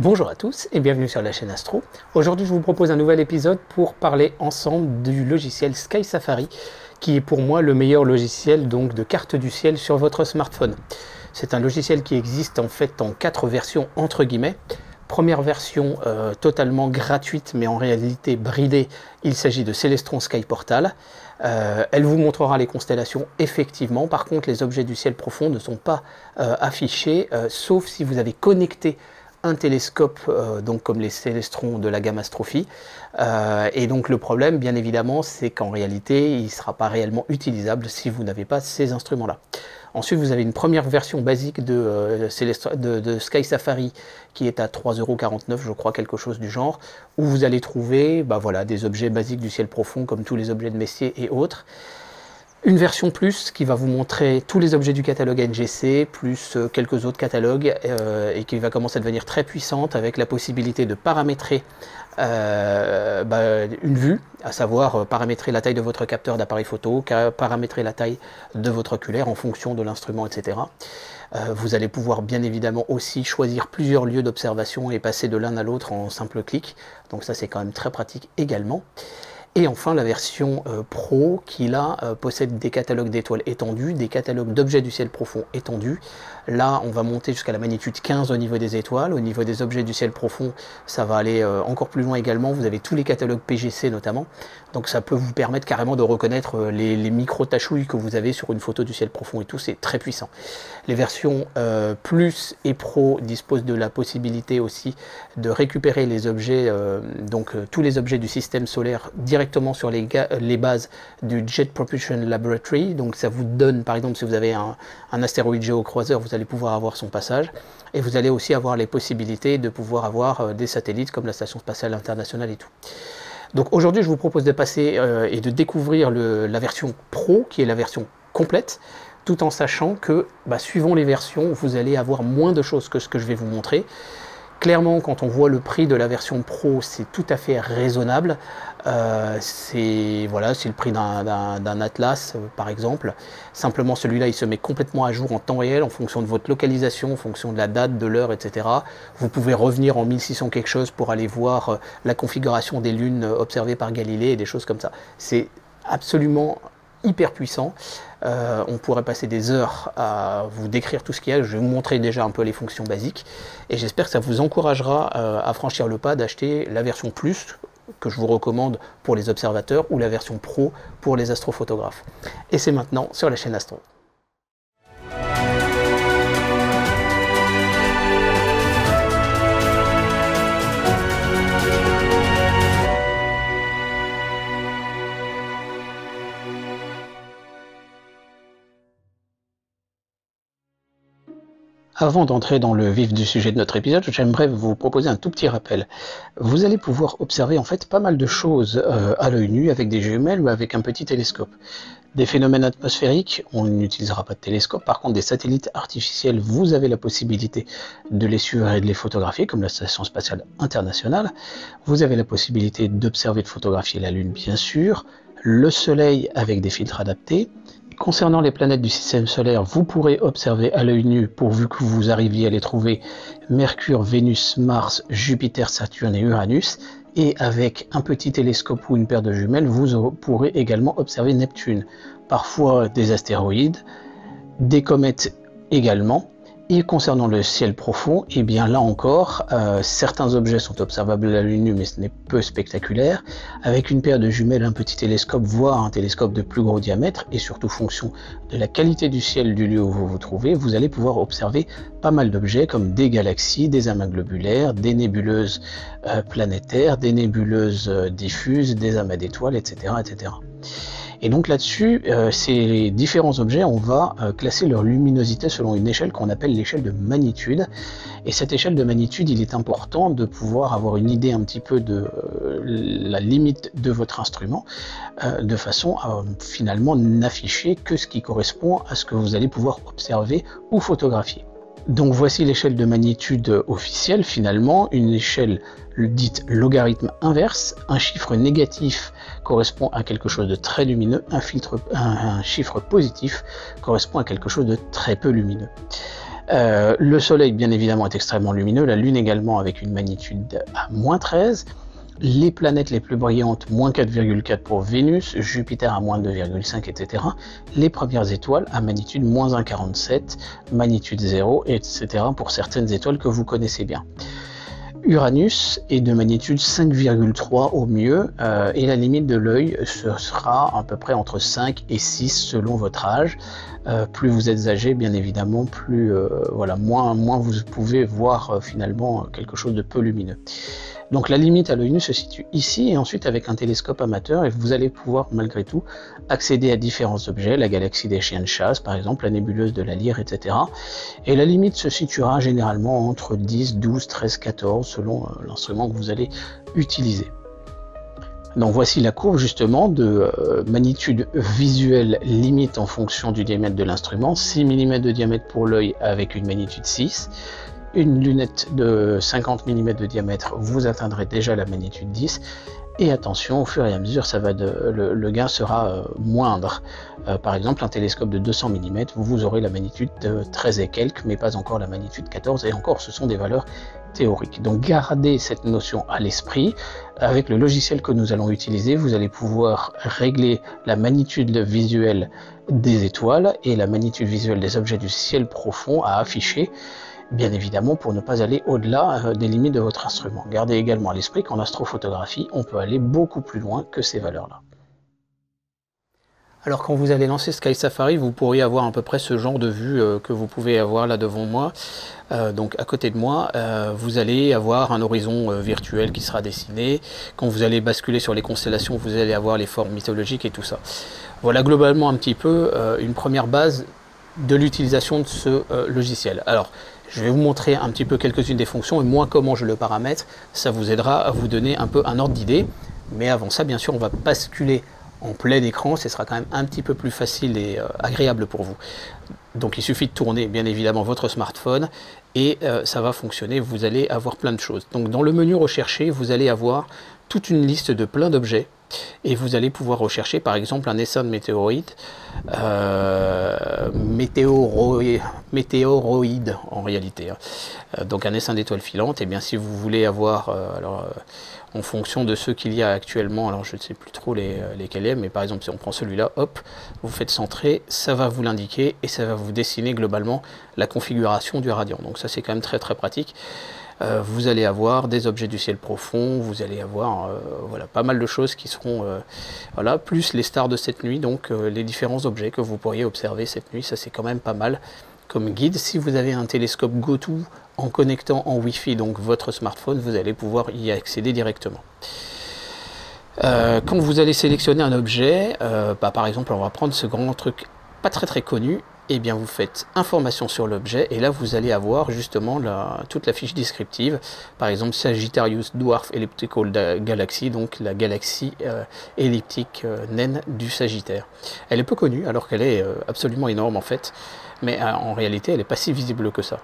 Bonjour à tous et bienvenue sur la chaîne Astro. Aujourd'hui je vous propose un nouvel épisode pour parler ensemble du logiciel Sky Safari qui est pour moi le meilleur logiciel donc de carte du ciel sur votre smartphone. C'est un logiciel qui existe en fait en 4 versions entre guillemets. Première version totalement gratuite mais en réalité bridée, il s'agit de Celestron Sky Portal. Elle vous montrera les constellations effectivement, par contre les objets du ciel profond ne sont pas affichés sauf si vous avez connecté un télescope, donc comme les Célestrons de la gamme Astrophi. Et donc le problème, bien évidemment, c'est qu'en réalité, il ne sera pas réellement utilisable si vous n'avez pas ces instruments-là. Ensuite, vous avez une première version basique de Sky Safari qui est à 3,49 €, je crois, quelque chose du genre, où vous allez trouver voilà, des objets basiques du ciel profond, comme tous les objets de Messier et autres. Une version plus qui va vous montrer tous les objets du catalogue NGC, plus quelques autres catalogues, et qui va commencer à devenir très puissante avec la possibilité de paramétrer une vue, à savoir paramétrer la taille de votre capteur d'appareil photo, paramétrer la taille de votre oculaire en fonction de l'instrument, etc. Vous allez pouvoir bien évidemment aussi choisir plusieurs lieux d'observation et passer de l'un à l'autre en simple clic, donc ça c'est quand même très pratique également. Et enfin la version Pro qui là possède des catalogues d'étoiles étendus, des catalogues d'objets du ciel profond étendus. Là on va monter jusqu'à la magnitude 15 au niveau des étoiles, au niveau des objets du ciel profond ça va aller encore plus loin également, vous avez tous les catalogues PGC notamment, donc ça peut vous permettre carrément de reconnaître les micro-tachouilles que vous avez sur une photo du ciel profond et tout, c'est très puissant. Les versions Plus et Pro disposent de la possibilité aussi de récupérer les objets, tous les objets du système solaire directement sur les bases du Jet Propulsion Laboratory, donc ça vous donne par exemple si vous avez un astéroïde géocroiseur, vous allez pouvoir avoir son passage, et vous allez aussi avoir les possibilités de pouvoir avoir des satellites comme la Station Spatiale Internationale et tout. Donc aujourd'hui je vous propose de passer et de découvrir la version Pro qui est la version complète, tout en sachant que suivant les versions vous allez avoir moins de choses que ce que je vais vous montrer. Clairement, quand on voit le prix de la version Pro, c'est tout à fait raisonnable. C'est le prix d'un Atlas, par exemple. Simplement, celui-là, il se met complètement à jour en temps réel, en fonction de votre localisation, en fonction de la date, de l'heure, etc. Vous pouvez revenir en 1600 quelque chose pour aller voir la configuration des lunes observées par Galilée et des choses comme ça. C'est absolument hyper puissant. On pourrait passer des heures à vous décrire tout ce qu'il y a. Je vais vous montrer déjà un peu les fonctions basiques et j'espère que ça vous encouragera à franchir le pas d'acheter la version Plus que je vous recommande pour les observateurs ou la version Pro pour les astrophotographes. Et c'est maintenant sur la chaîne Astro. Avant d'entrer dans le vif du sujet de notre épisode, j'aimerais vous proposer un tout petit rappel. Vous allez pouvoir observer en fait pas mal de choses à l'œil nu avec des jumelles ou avec un petit télescope. Des phénomènes atmosphériques, on n'utilisera pas de télescope, par contre des satellites artificiels, vous avez la possibilité de les suivre et de les photographier, comme la Station Spatiale Internationale. Vous avez la possibilité d'observer et de photographier la Lune bien sûr, le Soleil avec des filtres adaptés. Concernant les planètes du système solaire, vous pourrez observer à l'œil nu, pourvu que vous arriviez à les trouver, Mercure, Vénus, Mars, Jupiter, Saturne et Uranus. Et avec un petit télescope ou une paire de jumelles, vous pourrez également observer Neptune. Parfois des astéroïdes, des comètes également. Et concernant le ciel profond, et bien là encore, certains objets sont observables à l'œil nu, mais ce n'est peu spectaculaire. Avec une paire de jumelles, un petit télescope, voire un télescope de plus gros diamètre, et surtout fonction de la qualité du ciel du lieu où vous vous trouvez, vous allez pouvoir observer pas mal d'objets comme des galaxies, des amas globulaires, des nébuleuses planétaires, des nébuleuses diffuses, des amas d'étoiles, etc., etc. Et donc là-dessus, ces différents objets, on va classer leur luminosité selon une échelle qu'on appelle l'échelle de magnitude. Et cette échelle de magnitude, il est important de pouvoir avoir une idée un petit peu de la limite de votre instrument, de façon à finalement n'afficher que ce qui correspond à ce que vous allez pouvoir observer ou photographier. Donc voici l'échelle de magnitude officielle, finalement, une échelle dite logarithme inverse. Un chiffre négatif correspond à quelque chose de très lumineux, un chiffre positif correspond à quelque chose de très peu lumineux. Le soleil, bien évidemment, est extrêmement lumineux, la lune également avec une magnitude à -13. Les planètes les plus brillantes, moins 4,4 pour Vénus, Jupiter à moins 2,5, etc. Les premières étoiles à magnitude moins 1,47, magnitude 0, etc. pour certaines étoiles que vous connaissez bien. Uranus est de magnitude 5,3 au mieux, et la limite de l'œil ce sera à peu près entre 5 et 6 selon votre âge. Plus vous êtes âgé, bien évidemment, plus voilà, moins vous pouvez voir finalement quelque chose de peu lumineux. Donc la limite à l'œil nu se situe ici, et ensuite avec un télescope amateur, et vous allez pouvoir malgré tout accéder à différents objets, la galaxie des chiens de chasse par exemple, la nébuleuse de la Lyre, etc. Et la limite se situera généralement entre 10, 12, 13, 14 selon l'instrument que vous allez utiliser. Donc voici la courbe justement de magnitude visuelle limite en fonction du diamètre de l'instrument. 6 mm de diamètre pour l'œil avec une magnitude 6. Une lunette de 50 mm de diamètre, vous atteindrez déjà la magnitude 10. Et attention, au fur et à mesure, le gain sera moindre. Par exemple, un télescope de 200 mm, vous aurez la magnitude de 13 et quelques, mais pas encore la magnitude 14. Et encore, ce sont des valeurs théoriques. Donc gardez cette notion à l'esprit. Avec le logiciel que nous allons utiliser, vous allez pouvoir régler la magnitude visuelle des étoiles et la magnitude visuelle des objets du ciel profond à afficher, bien évidemment pour ne pas aller au-delà des limites de votre instrument. Gardez également à l'esprit qu'en astrophotographie, on peut aller beaucoup plus loin que ces valeurs-là. Alors quand vous allez lancer Sky Safari, vous pourriez avoir à peu près ce genre de vue que vous pouvez avoir là devant moi. Donc à côté de moi, vous allez avoir un horizon virtuel qui sera dessiné. Quand vous allez basculer sur les constellations, vous allez avoir les formes mythologiques et tout ça. Voilà globalement un petit peu une première base de l'utilisation de ce logiciel. Alors, je vais vous montrer un petit peu quelques-unes des fonctions et moi comment je le paramètre. Ça vous aidera à vous donner un peu un ordre d'idée. Mais avant ça, bien sûr, on va basculer en plein écran. Ce sera quand même un petit peu plus facile et agréable pour vous. Donc il suffit de tourner bien évidemment votre smartphone et ça va fonctionner. Vous allez avoir plein de choses. Donc dans le menu rechercher, vous allez avoir toute une liste de plein d'objets. Et vous allez pouvoir rechercher par exemple un essaim de météorites, météoroïdes en réalité. Donc un essaim d'étoiles filantes, et bien si vous voulez avoir, en fonction de ceux qu'il y a actuellement, alors je ne sais plus trop lesquels il y a, mais par exemple si on prend celui-là, hop, vous faites centrer, ça va vous l'indiquer et ça va vous dessiner globalement la configuration du radian. Donc ça c'est quand même très très pratique. Vous allez avoir des objets du ciel profond, vous allez avoir voilà, pas mal de choses qui seront, voilà, plus les stars de cette nuit, donc les différents objets que vous pourriez observer cette nuit, ça c'est quand même pas mal comme guide. Si vous avez un télescope GoTo en connectant en Wi-Fi, donc votre smartphone, vous allez pouvoir y accéder directement. Quand vous allez sélectionner un objet, par exemple on va prendre ce grand truc pas très connu, et bien vous faites information sur l'objet et là vous allez avoir justement toute la fiche descriptive, par exemple Sagittarius Dwarf Elliptical Galaxy, donc la galaxie elliptique naine du Sagittaire. Elle est peu connue alors qu'elle est absolument énorme en fait, mais en réalité elle n'est pas si visible que ça.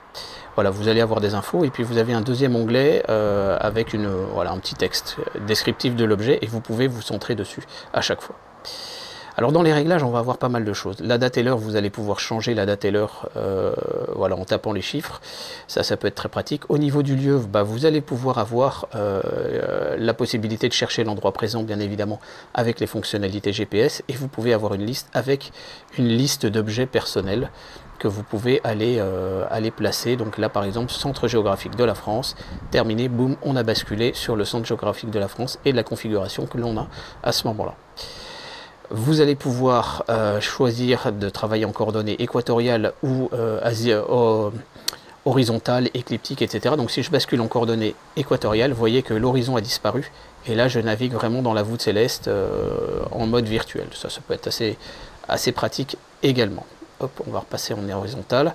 Voilà, vous allez avoir des infos et puis vous avez un deuxième onglet avec voilà, un petit texte descriptif de l'objet et vous pouvez vous centrer dessus à chaque fois. Alors dans les réglages, on va avoir pas mal de choses. La date et l'heure, vous allez pouvoir changer la date et l'heure voilà, en tapant les chiffres. Ça peut être très pratique. Au niveau du lieu, bah, vous allez pouvoir avoir la possibilité de chercher l'endroit présent, bien évidemment, avec les fonctionnalités GPS. Et vous pouvez avoir une liste avec une liste d'objets personnels que vous pouvez aller placer. Donc là, par exemple, centre géographique de la France, terminé, boum, on a basculé sur le centre géographique de la France et la configuration que l'on a à ce moment-là. Vous allez pouvoir choisir de travailler en coordonnées équatoriales ou horizontales, écliptiques, etc. Donc si je bascule en coordonnées équatoriales, vous voyez que l'horizon a disparu. Et là, je navigue vraiment dans la voûte céleste en mode virtuel. Ça peut être assez pratique également. Hop, on va repasser en horizontal.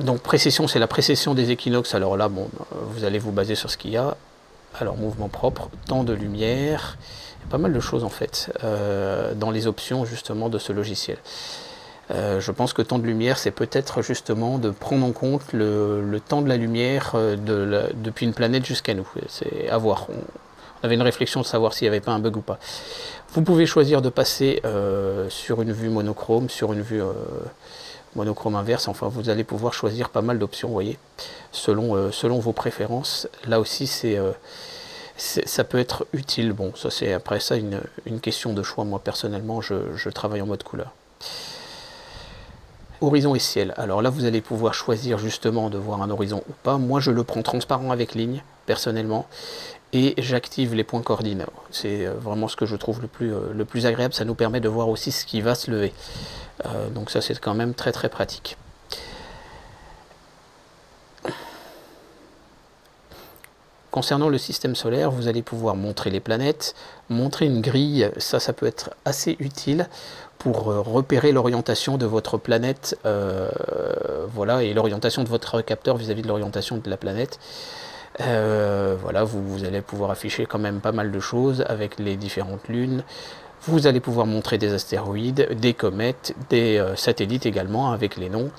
Donc précession, c'est la précession des équinoxes. Alors là, bon, vous allez vous baser sur ce qu'il y a. Alors mouvement propre, temps de lumière, il y a pas mal de choses en fait dans les options justement de ce logiciel. Je pense que temps de lumière, c'est peut-être justement de prendre en compte le temps de la lumière depuis une planète jusqu'à nous. C'est à voir. On avait une réflexion de savoir s'il n'y avait pas un bug ou pas. Vous pouvez choisir de passer sur une vue monochrome, sur une vue monochrome inverse. Enfin, vous allez pouvoir choisir pas mal d'options, vous voyez, selon vos préférences. Là aussi, ça peut être utile. Bon, ça c'est après ça une question de choix. Moi, personnellement, je travaille en mode couleur. Horizon et ciel. Alors là, vous allez pouvoir choisir justement de voir un horizon ou pas. Moi, je le prends transparent avec ligne, personnellement, et j'active les points coordinats. C'est vraiment ce que je trouve le plus agréable. Ça nous permet de voir aussi ce qui va se lever. Donc ça, c'est quand même très très pratique. Concernant le système solaire, vous allez pouvoir montrer les planètes, montrer une grille, ça peut être assez utile pour repérer l'orientation de votre planète, voilà, et l'orientation de votre capteur vis-à-vis de l'orientation de la planète. Voilà, vous allez pouvoir afficher quand même pas mal de choses avec les différentes lunes. Vous allez pouvoir montrer des astéroïdes, des comètes, des satellites également avec les noms.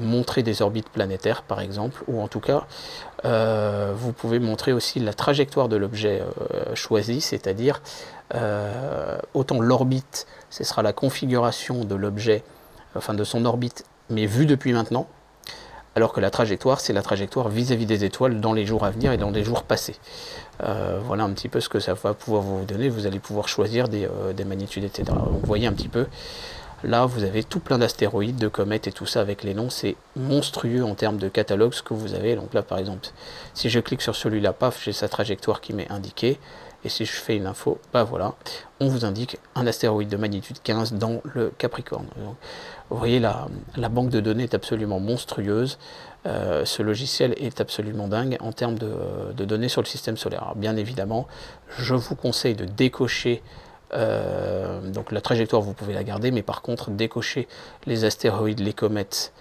Montrer des orbites planétaires par exemple, ou en tout cas vous pouvez montrer aussi la trajectoire de l'objet choisi, c'est-à-dire autant l'orbite, ce sera la configuration de l'objet, enfin de son orbite, mais vue depuis maintenant, alors que la trajectoire, c'est la trajectoire vis-à-vis des étoiles dans les jours à venir et dans les jours passés. Voilà un petit peu ce que ça va pouvoir vous donner. Vous allez pouvoir choisir des magnitudes, etc. Donc, vous voyez un petit peu. Là, vous avez tout plein d'astéroïdes, de comètes et tout ça avec les noms. C'est monstrueux en termes de catalogue ce que vous avez. Donc là, par exemple, si je clique sur celui-là, paf, j'ai sa trajectoire qui m'est indiquée. Et si je fais une info, bah voilà, on vous indique un astéroïde de magnitude 15 dans le Capricorne. Donc, vous voyez, la banque de données est absolument monstrueuse. Ce logiciel est absolument dingue en termes de données sur le système solaire. Alors, bien évidemment, je vous conseille de décocher donc la trajectoire, vous pouvez la garder, mais par contre décocher les astéroïdes, les comètes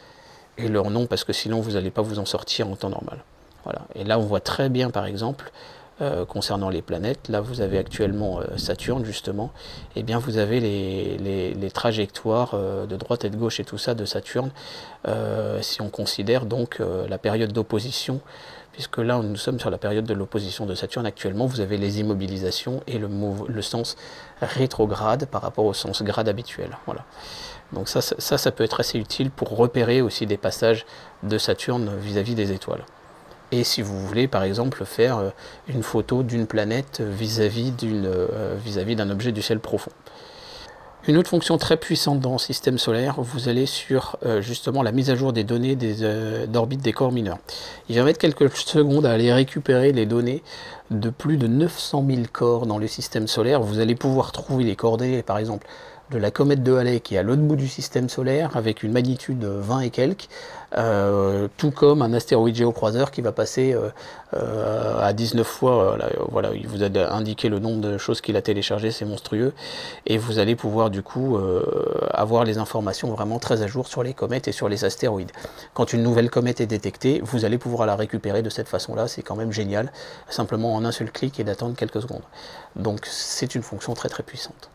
et leurs noms, parce que sinon vous n'allez pas vous en sortir en temps normal. Voilà. Et là on voit très bien par exemple concernant les planètes, là vous avez actuellement Saturne justement, et bien vous avez les trajectoires de droite et de gauche et tout ça de Saturne, si on considère donc la période d'opposition, puisque là nous sommes sur la période de l'opposition de Saturne actuellement. Vous avez les immobilisations et le sens rétrograde par rapport au sens grade habituel. Voilà. Donc ça peut être assez utile pour repérer aussi des passages de Saturne vis-à-vis des étoiles. Et si vous voulez par exemple faire une photo d'une planète vis-à-vis d'un objet du ciel profond. Une autre fonction très puissante dans le système solaire, vous allez sur justement la mise à jour des données d'orbite des corps mineurs. Il va mettre quelques secondes à aller récupérer les données de plus de 900 000 corps dans le système solaire. Vous allez pouvoir trouver les coordonnées par exemple de la comète de Halley qui est à l'autre bout du système solaire avec une magnitude 20 et quelques, tout comme un astéroïde géocroiseur qui va passer à 19 fois, voilà, il vous a indiqué le nombre de choses qu'il a téléchargé, c'est monstrueux, et vous allez pouvoir du coup avoir les informations vraiment très à jour sur les comètes et sur les astéroïdes. Quand une nouvelle comète est détectée, vous allez pouvoir la récupérer de cette façon-là, c'est quand même génial, simplement en un seul clic et d'attendre quelques secondes. Donc c'est une fonction très très puissante.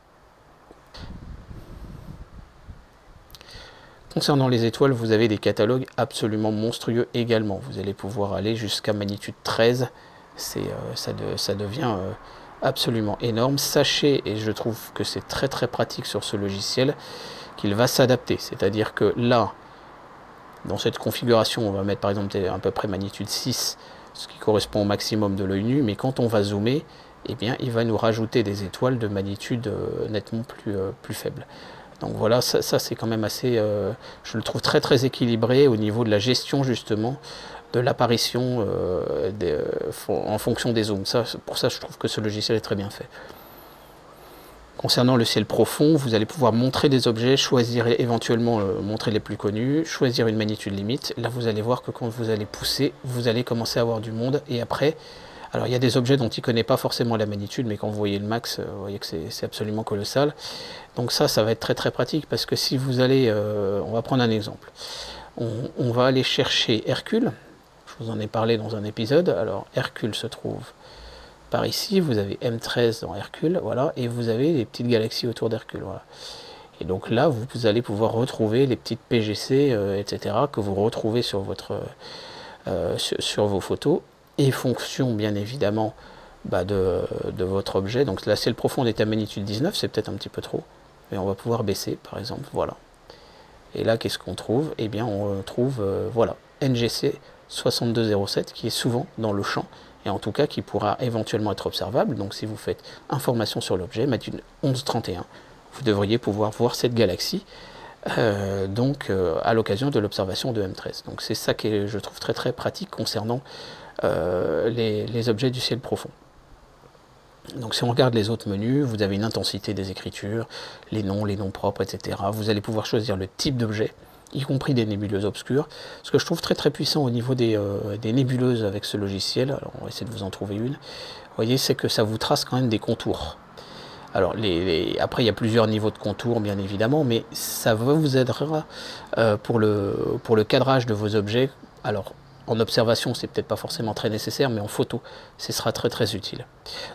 Concernant les étoiles, vous avez des catalogues absolument monstrueux également. Vous allez pouvoir aller jusqu'à magnitude 13. Ça devient absolument énorme. Sachez, et je trouve que c'est très très pratique sur ce logiciel, qu'il va s'adapter. C'est-à-dire que là, dans cette configuration, on va mettre par exemple à peu près magnitude 6, ce qui correspond au maximum de l'œil nu. Mais quand on va zoomer, eh bien, il va nous rajouter des étoiles de magnitude nettement plus faible. Donc voilà, ça c'est quand même assez, je le trouve très très équilibré au niveau de la gestion justement de l'apparition en fonction des zooms. Pour ça, je trouve que ce logiciel est très bien fait. Concernant le ciel profond, vous allez pouvoir montrer des objets, choisir éventuellement montrer les plus connus, choisir une magnitude limite. Là, vous allez voir que quand vous allez pousser, vous allez commencer à avoir du monde. Et après, alors il y a des objets dont il ne connaît pas forcément la magnitude, mais quand vous voyez le max, vous voyez que c'est absolument colossal. Donc ça va être très très pratique, parce que si vous allez, on va prendre un exemple. On va aller chercher Hercule, je vous en ai parlé dans un épisode. Alors Hercule se trouve par ici, vous avez M13 dans Hercule, voilà, et vous avez les petites galaxies autour d'Hercule, voilà. Et donc là, vous allez pouvoir retrouver les petites PGC, etc., que vous retrouvez sur vos photos, et fonction bien évidemment de votre objet. Donc là, ciel profond est à magnitude 19, c'est peut-être un petit peu trop. Et on va pouvoir baisser, par exemple, voilà. Et là, qu'est-ce qu'on trouve? Eh bien, on trouve, voilà, NGC 6207, qui est souvent dans le champ, et en tout cas, qui pourra éventuellement être observable. Donc, si vous faites information sur l'objet, magnitude 1131, vous devriez pouvoir voir cette galaxie, à l'occasion de l'observation de M13. Donc, c'est ça que je trouve très très pratique concernant les objets du ciel profond. Donc si on regarde les autres menus, vous avez une intensité des écritures, les noms propres, etc. Vous allez pouvoir choisir le type d'objet, y compris des nébuleuses obscures. Ce que je trouve très très puissant au niveau des nébuleuses avec ce logiciel, alors on va essayer de vous en trouver une, vous voyez, c'est que ça vous trace quand même des contours. Alors après il y a plusieurs niveaux de contours bien évidemment, mais ça vous aidera pour le cadrage de vos objets. Alors en observation, c'est peut-être pas forcément très nécessaire, mais en photo, ce sera très très utile.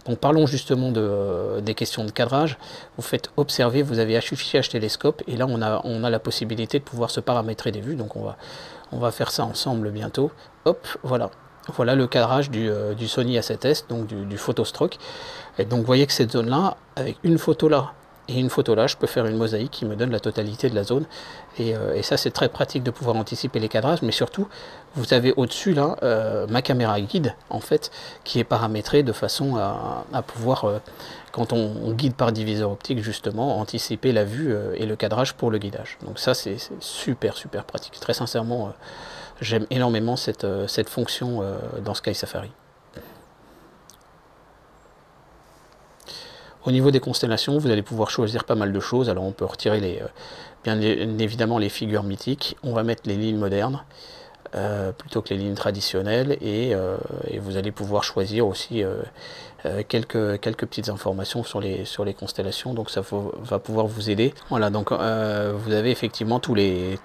Donc parlons justement des questions de cadrage. Vous faites observer, vous avez affichage télescope, et là on a la possibilité de pouvoir se paramétrer des vues. Donc on va faire ça ensemble bientôt. Hop, voilà. Voilà le cadrage du Sony A7S, donc du photostroke. Et donc vous voyez que cette zone-là, avec une photo là et une photo là, je peux faire une mosaïque qui me donne la totalité de la zone. Et ça, c'est très pratique de pouvoir anticiper les cadrages, mais surtout, vous avez au-dessus là ma caméra guide, en fait, qui est paramétrée de façon à pouvoir, quand on guide par diviseur optique, justement, anticiper la vue et le cadrage pour le guidage. Donc ça, c'est super, super pratique. Très sincèrement, j'aime énormément cette fonction dans Sky Safari. Au niveau des constellations, vous allez pouvoir choisir pas mal de choses. Alors on peut retirer bien évidemment les figures mythiques. On va mettre les lignes modernes plutôt que les lignes traditionnelles. Et vous allez pouvoir choisir aussi quelques petites informations sur les constellations. Donc ça va pouvoir vous aider. Voilà, donc vous avez effectivement tous les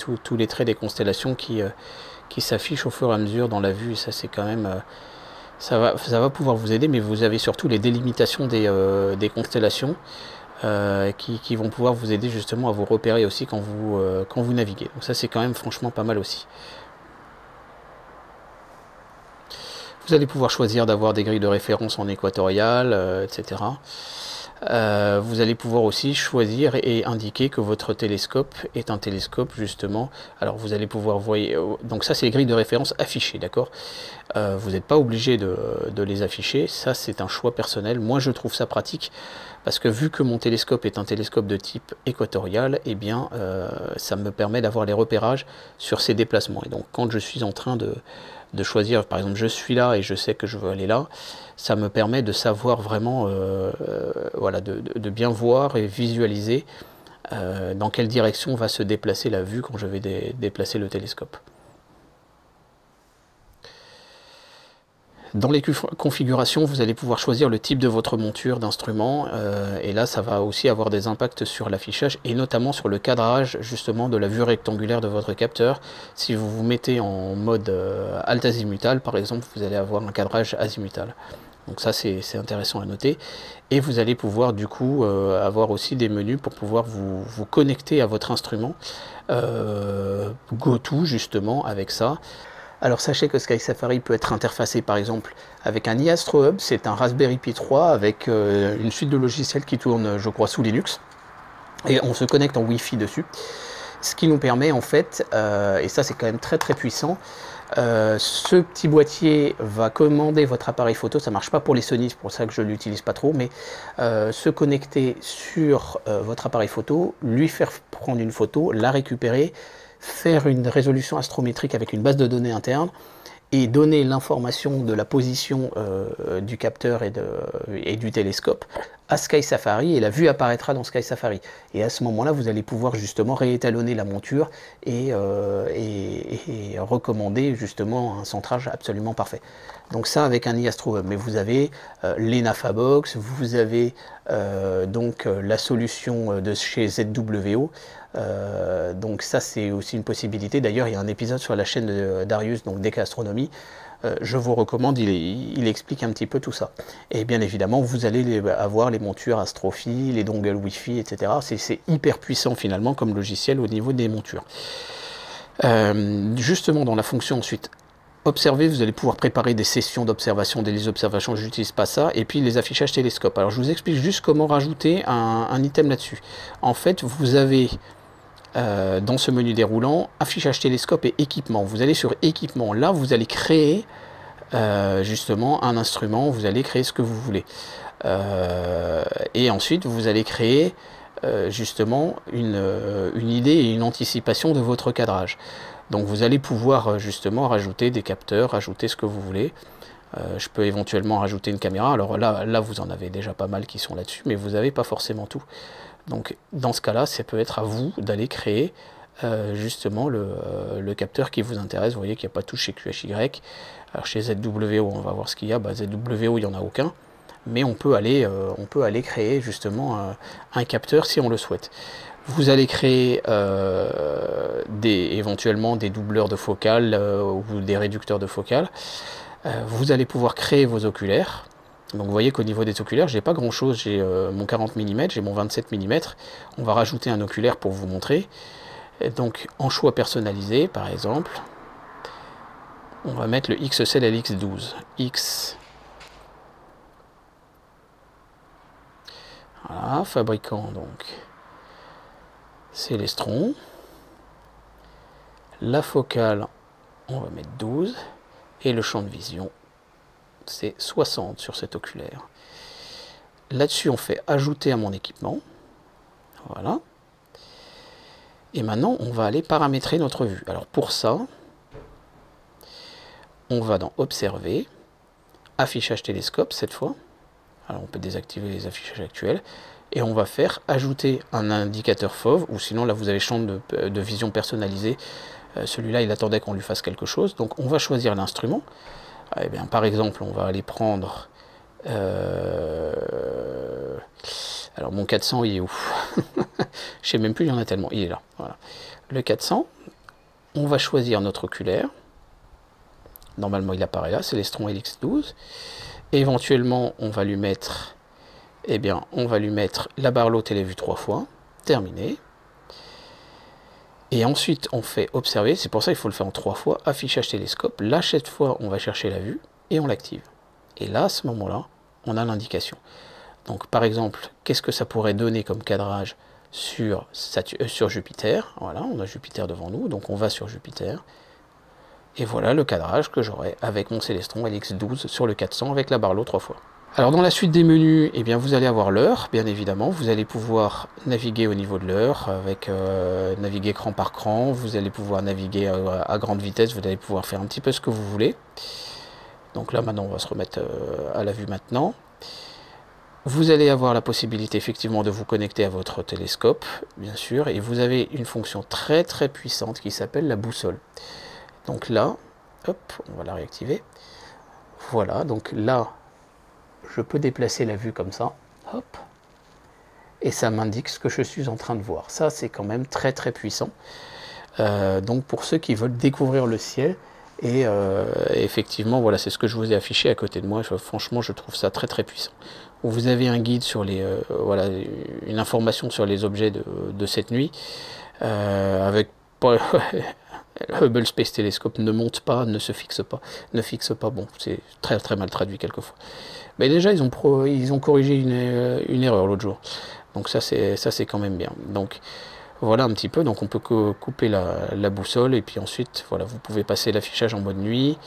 traits des constellations qui s'affichent au fur et à mesure dans la vue. Et ça, c'est quand même... Ça va pouvoir vous aider, mais vous avez surtout les délimitations des constellations qui vont pouvoir vous aider justement à vous repérer aussi quand vous naviguez. Donc ça, c'est quand même franchement pas mal aussi. Vous allez pouvoir choisir d'avoir des grilles de référence en équatorial, etc. Vous allez pouvoir aussi choisir et indiquer que votre télescope est un télescope justement. Alors vous allez pouvoir voir, donc ça c'est les grilles de référence affichées, d'accord. Vous n'êtes pas obligé de les afficher, ça c'est un choix personnel. Moi je trouve ça pratique parce que vu que mon télescope est un télescope de type équatorial, eh bien ça me permet d'avoir les repérages sur ces déplacements. Et donc quand je suis en train de choisir, par exemple je suis là et je sais que je veux aller là, ça me permet de savoir vraiment, voilà, de bien voir et visualiser dans quelle direction va se déplacer la vue quand je vais déplacer le télescope. Dans les configurations, vous allez pouvoir choisir le type de votre monture d'instrument et là ça va aussi avoir des impacts sur l'affichage et notamment sur le cadrage justement de la vue rectangulaire de votre capteur. Si vous vous mettez en mode alt azimutal par exemple, vous allez avoir un cadrage azimutal. Donc ça c'est intéressant à noter. Et vous allez pouvoir du coup avoir aussi des menus pour pouvoir vous connecter à votre instrument. GoTo justement avec ça. Alors sachez que Sky Safari peut être interfacé par exemple avec un iAstro Hub, c'est un Raspberry Pi 3 avec une suite de logiciels qui tourne je crois sous Linux. Et on se connecte en Wi-Fi dessus. Ce qui nous permet en fait, et ça c'est quand même très très puissant, ce petit boîtier va commander votre appareil photo, ça marche pas pour les Sony, c'est pour ça que je l'utilise pas trop, mais se connecter sur votre appareil photo, lui faire prendre une photo, la récupérer, faire une résolution astrométrique avec une base de données interne et donner l'information de la position du capteur et du télescope à Sky Safari et la vue apparaîtra dans Sky Safari. Et à ce moment-là, vous allez pouvoir justement réétalonner la monture et recommander justement un centrage absolument parfait. Donc ça avec un iAstro Hub. Mais vous avez l'Enafabox, vous avez donc la solution de chez ZWO. Donc ça c'est aussi une possibilité. D'ailleurs il y a un épisode sur la chaîne de Darius, donc DK Astronomie. Je vous recommande, il explique un petit peu tout ça. Et bien évidemment, vous allez avoir les montures Astrophi, les dongles Wi-Fi, etc. C'est hyper puissant finalement comme logiciel au niveau des montures. Justement, dans la fonction ensuite observer, vous allez pouvoir préparer des sessions d'observation, des listes d'observation, je n'utilise pas ça, et puis les affichages télescopes. Alors je vous explique juste comment rajouter un item là-dessus. En fait, vous avez dans ce menu déroulant, affichage télescope et équipement. Vous allez sur équipement, là vous allez créer justement un instrument, vous allez créer ce que vous voulez. Et ensuite vous allez créer justement une idée et une anticipation de votre cadrage. Donc vous allez pouvoir justement rajouter des capteurs, rajouter ce que vous voulez. Je peux éventuellement rajouter une caméra. Alors là vous en avez déjà pas mal qui sont là-dessus, mais vous n'avez pas forcément tout. Donc dans ce cas-là, ça peut être à vous d'aller créer justement le capteur qui vous intéresse. Vous voyez qu'il n'y a pas de touche chez QHY. Alors chez ZWO, on va voir ce qu'il y a. ZWO, il n'y en a aucun. Mais on peut aller créer justement un capteur si on le souhaite. Vous allez créer éventuellement des doubleurs de focale ou des réducteurs de focale. Vous allez pouvoir créer vos oculaires. Donc vous voyez qu'au niveau des oculaires, j'ai pas grand chose. J'ai mon 40 mm, j'ai mon 27 mm. On va rajouter un oculaire pour vous montrer. Et donc en choix personnalisé, par exemple, on va mettre le XCell LX12. Voilà, fabricant donc Celestron. La focale, on va mettre 12. Et le champ de vision, c'est 60 sur cet oculaire. Là-dessus, on fait ajouter à mon équipement. Voilà. Et maintenant, on va aller paramétrer notre vue. Alors pour ça, on va dans Observer, affichage télescope cette fois. Alors on peut désactiver les affichages actuels. Et on va faire ajouter un indicateur fauve, ou sinon là vous avez champ de vision personnalisé. Celui-là, il attendait qu'on lui fasse quelque chose. Donc on va choisir l'instrument. Eh bien, par exemple, on va aller prendre... alors mon 400, il est où? Je sais même plus, il y en a tellement. Il est là. Voilà. Le 400, on va choisir notre oculaire. Normalement, il apparaît là, c'est l'Estron LX12. Et éventuellement, on va lui mettre... Eh bien, on va lui mettre la Barlow télévue 3 fois. Terminé. Et ensuite, on fait observer, c'est pour ça qu'il faut le faire en 3 fois, affichage télescope. Là, cette fois, on va chercher la vue et on l'active. Et là, à ce moment-là, on a l'indication. Donc, par exemple, qu'est-ce que ça pourrait donner comme cadrage sur Jupiter? Voilà, on a Jupiter devant nous, donc on va sur Jupiter. Et voilà le cadrage que j'aurai avec mon Celestron LX12 sur le 400 avec la Barlow 3 fois. Alors dans la suite des menus, eh bien, vous allez avoir l'heure, bien évidemment. Vous allez pouvoir naviguer au niveau de l'heure, avec naviguer cran par cran. Vous allez pouvoir naviguer à grande vitesse, vous allez pouvoir faire un petit peu ce que vous voulez. Donc là maintenant, on va se remettre à la vue maintenant. Vous allez avoir la possibilité effectivement de vous connecter à votre télescope, bien sûr. Et vous avez une fonction très très puissante qui s'appelle la boussole. Donc là, hop, on va la réactiver. Voilà, donc là... je peux déplacer la vue comme ça, hop, et ça m'indique ce que je suis en train de voir. Ça, c'est quand même très très puissant. Donc pour ceux qui veulent découvrir le ciel, et effectivement, voilà, c'est ce que je vous ai affiché à côté de moi. Franchement, je trouve ça très très puissant. Vous avez un guide sur les, voilà, une information sur les objets de cette nuit, avec Hubble Space Telescope ne monte pas, ne se fixe pas, ne fixe pas. Bon, c'est très très mal traduit quelquefois. Mais déjà, ils ont corrigé une erreur l'autre jour. Donc ça, c'est quand même bien. Donc voilà un petit peu. Donc on peut couper la boussole et puis ensuite, voilà, vous pouvez passer l'affichage en mode nuit.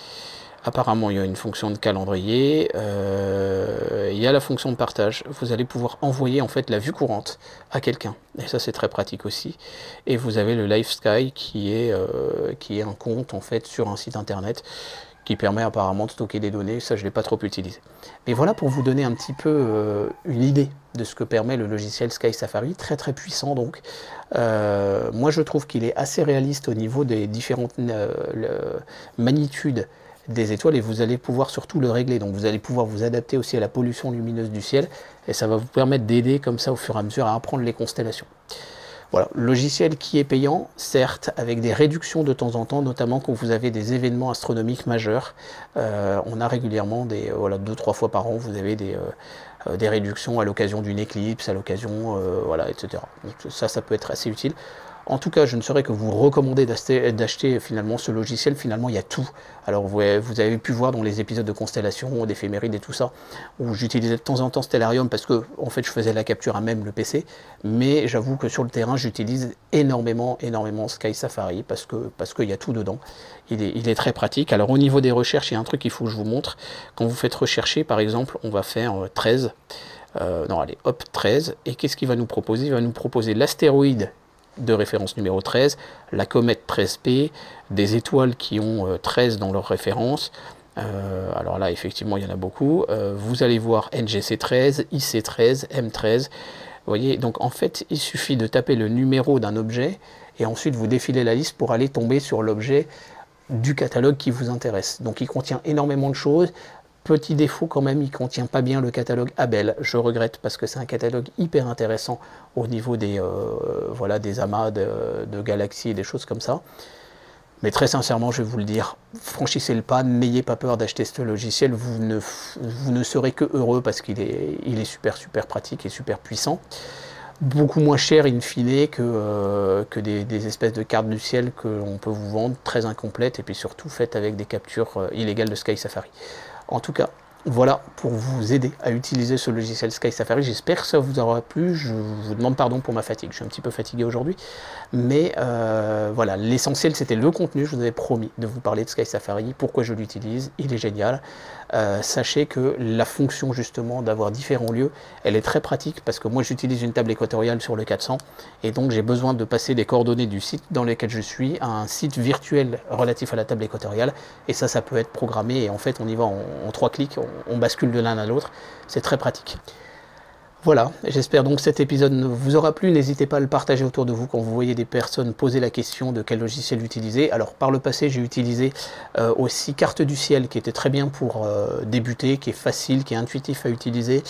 Apparemment, il y a une fonction de calendrier. Il y a la fonction de partage. Vous allez pouvoir envoyer en fait la vue courante à quelqu'un. Et ça, c'est très pratique aussi. Et vous avez le Live Sky qui est un compte en fait sur un site internet qui permet apparemment de stocker des données. Ça, je ne l'ai pas trop utilisé. Mais voilà pour vous donner un petit peu une idée de ce que permet le logiciel Sky Safari. Très très puissant donc. Moi, je trouve qu'il est assez réaliste au niveau des différentes magnitudes des étoiles, et vous allez pouvoir surtout le régler. Donc vous allez pouvoir vous adapter aussi à la pollution lumineuse du ciel, et ça va vous permettre d'aider comme ça au fur et à mesure à apprendre les constellations. Voilà, logiciel qui est payant, certes, avec des réductions de temps en temps, notamment quand vous avez des événements astronomiques majeurs. On a régulièrement, voilà, 2-3 fois par an, vous avez des réductions à l'occasion d'une éclipse, à l'occasion, voilà, etc. Donc ça peut être assez utile. En tout cas, je ne saurais que vous recommander d'acheter finalement ce logiciel. Finalement, il y a tout. Alors, vous avez pu voir dans les épisodes de Constellation, d'éphémérides et tout ça, où j'utilisais de temps en temps Stellarium parce que, en fait, je faisais la capture à même le PC. Mais j'avoue que sur le terrain, j'utilise énormément Sky Safari parce qu'il y a tout dedans. Il est très pratique. Alors, au niveau des recherches, il y a un truc qu'il faut que je vous montre. Quand vous faites rechercher, par exemple, on va faire 13. Non, allez, hop, 13. Et qu'est-ce qu'il va nous proposer? Il va nous proposer l'astéroïde de référence numéro 13, la comète 13P, des étoiles qui ont 13 dans leur référence. Alors là, effectivement, il y en a beaucoup. Vous allez voir NGC 13, IC 13, M13. Vous voyez, donc en fait, il suffit de taper le numéro d'un objet et ensuite vous défilez la liste pour aller tomber sur l'objet du catalogue qui vous intéresse. Donc il contient énormément de choses. Petit défaut quand même, il ne contient pas bien le catalogue Abel. Je regrette parce que c'est un catalogue hyper intéressant au niveau des, voilà, des amas de galaxies et des choses comme ça. Mais très sincèrement, je vais vous le dire, franchissez le pas, n'ayez pas peur d'acheter ce logiciel, vous ne serez que heureux parce qu'il est super pratique et super puissant. Beaucoup moins cher in fine que des espèces de cartes du ciel que l'on peut vous vendre, très incomplètes et puis surtout faites avec des captures illégales de Sky Safari. En tout cas, voilà pour vous aider à utiliser ce logiciel Sky Safari. J'espère que ça vous aura plu. Je vous demande pardon pour ma fatigue. Je suis un petit peu fatigué aujourd'hui. Mais voilà, l'essentiel c'était le contenu. Je vous avais promis de vous parler de Sky Safari. Pourquoi je l'utilise? Il est génial. Sachez que la fonction justement d'avoir différents lieux, elle est très pratique parce que moi j'utilise une table équatoriale sur le 400 et donc j'ai besoin de passer des coordonnées du site dans lequel je suis à un site virtuel relatif à la table équatoriale et ça peut être programmé et en fait on y va en 3 clics, on bascule de l'un à l'autre, c'est très pratique. Voilà, j'espère donc que cet épisode vous aura plu. N'hésitez pas à le partager autour de vous quand vous voyez des personnes poser la question de quel logiciel utiliser. Alors par le passé, j'ai utilisé aussi Carte du Ciel qui était très bien pour débuter, qui est facile, qui est intuitif à utiliser,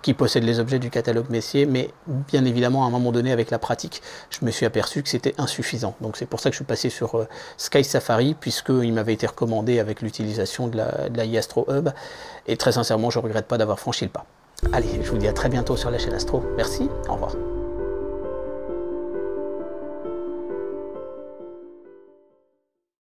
qui possède les objets du catalogue Messier, mais bien évidemment à un moment donné avec la pratique, je me suis aperçu que c'était insuffisant. Donc c'est pour ça que je suis passé sur Sky Safari, puisqu'il m'avait été recommandé avec l'utilisation de la iAstro Hub, et très sincèrement je ne regrette pas d'avoir franchi le pas. Allez, je vous dis à très bientôt sur la chaîne Astro. Merci, au revoir.